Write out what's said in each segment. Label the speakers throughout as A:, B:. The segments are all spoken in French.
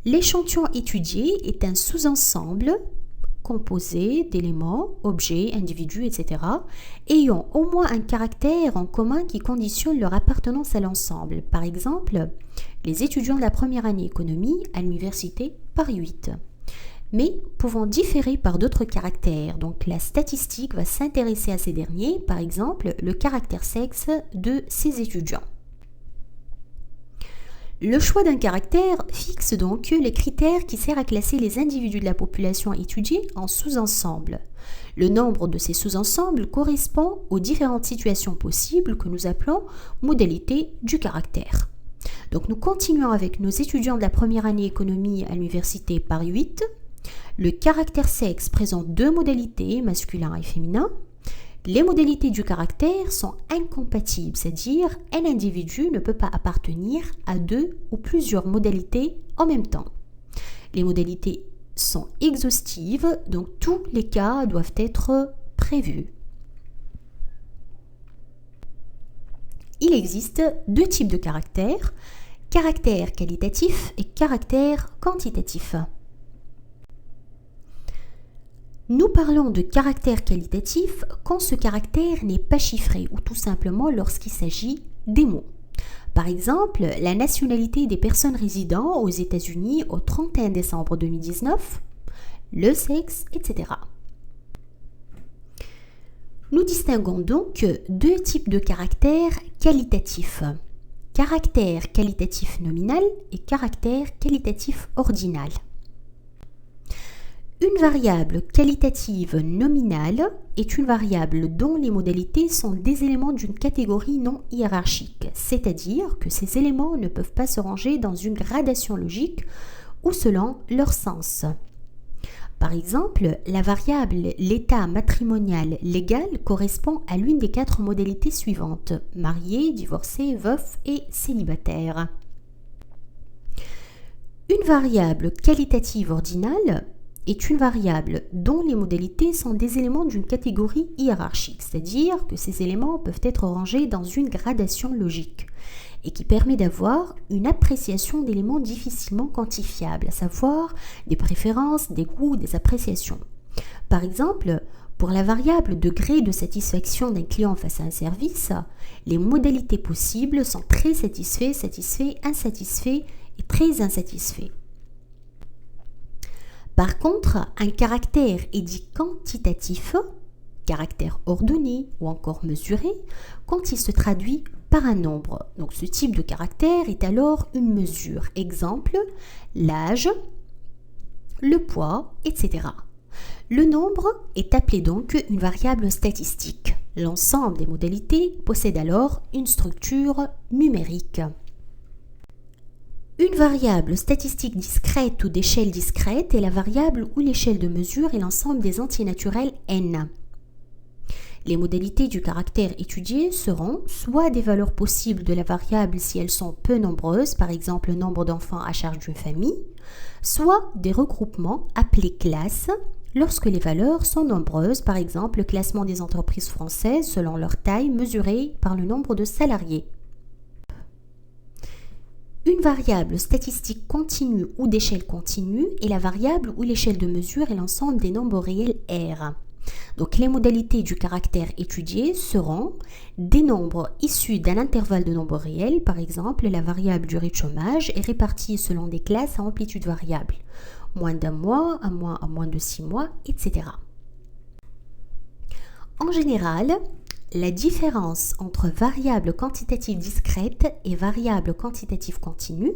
A: L'échantillon étudié est un sous-ensemble composé d'éléments, objets, individus, etc., ayant au moins un caractère en commun qui conditionne leur appartenance à l'ensemble. Par exemple, les étudiants de la première année économie à l'université Paris 8. Mais pouvant différer par d'autres caractères. Donc la statistique va s'intéresser à ces derniers, par exemple le caractère sexe de ces étudiants. Le choix d'un caractère fixe donc les critères qui servent à classer les individus de la population étudiée en sous-ensembles. Le nombre de ces sous-ensembles correspond aux différentes situations possibles que nous appelons modalités du caractère. Donc nous continuons avec nos étudiants de la première année économie à l'université Paris 8. Le caractère sexe présente deux modalités, masculin et féminin. Les modalités du caractère sont incompatibles, c'est-à-dire un individu ne peut pas appartenir à deux ou plusieurs modalités en même temps. Les modalités sont exhaustives, donc tous les cas doivent être prévus. Il existe deux types de caractères, caractère qualitatif et caractère quantitatif. Nous parlons de caractère qualitatif quand ce caractère n'est pas chiffré ou tout simplement lorsqu'il s'agit des mots. Par exemple, la nationalité des personnes résidant aux États-Unis au 31 décembre 2019, le sexe, etc. Nous distinguons donc deux types de caractères qualitatifs. Caractère qualitatif nominal et caractère qualitatif ordinal. Une variable qualitative nominale est une variable dont les modalités sont des éléments d'une catégorie non hiérarchique, c'est-à-dire que ces éléments ne peuvent pas se ranger dans une gradation logique ou selon leur sens. Par exemple, la variable l'état matrimonial légal correspond à l'une des quatre modalités suivantes: marié, divorcé, veuf et célibataire. Une variable qualitative ordinale est une variable dont les modalités sont des éléments d'une catégorie hiérarchique, c'est-à-dire que ces éléments peuvent être rangés dans une gradation logique et qui permet d'avoir une appréciation d'éléments difficilement quantifiables, à savoir des préférences, des goûts, des appréciations. Par exemple, pour la variable degré de satisfaction d'un client face à un service, les modalités possibles sont très satisfait, satisfait, insatisfait et très insatisfait. Par contre, un caractère est dit quantitatif, caractère ordonné ou encore mesuré, quand il se traduit par un nombre. Donc ce type de caractère est alors une mesure. Exemple, l'âge, le poids, etc. Le nombre est appelé donc une variable statistique. L'ensemble des modalités possède alors une structure numérique. Une variable statistique discrète ou d'échelle discrète est la variable où l'échelle de mesure est l'ensemble des entiers naturels n. Les modalités du caractère étudié seront soit des valeurs possibles de la variable si elles sont peu nombreuses, par exemple le nombre d'enfants à charge d'une famille, soit des regroupements appelés classes lorsque les valeurs sont nombreuses, par exemple le classement des entreprises françaises selon leur taille mesurée par le nombre de salariés. Une variable statistique continue ou d'échelle continue est la variable où l'échelle de mesure est l'ensemble des nombres réels R. Donc les modalités du caractère étudié seront des nombres issus d'un intervalle de nombres réels, par exemple la variable durée de chômage est répartie selon des classes à amplitude variable, moins d'un mois, à moins de 6 mois, etc. En général, la différence entre variable quantitative discrète et variable quantitative continue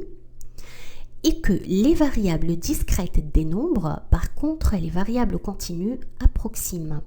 A: est que les variables discrètes des nombres, par contre, les variables continues approximent.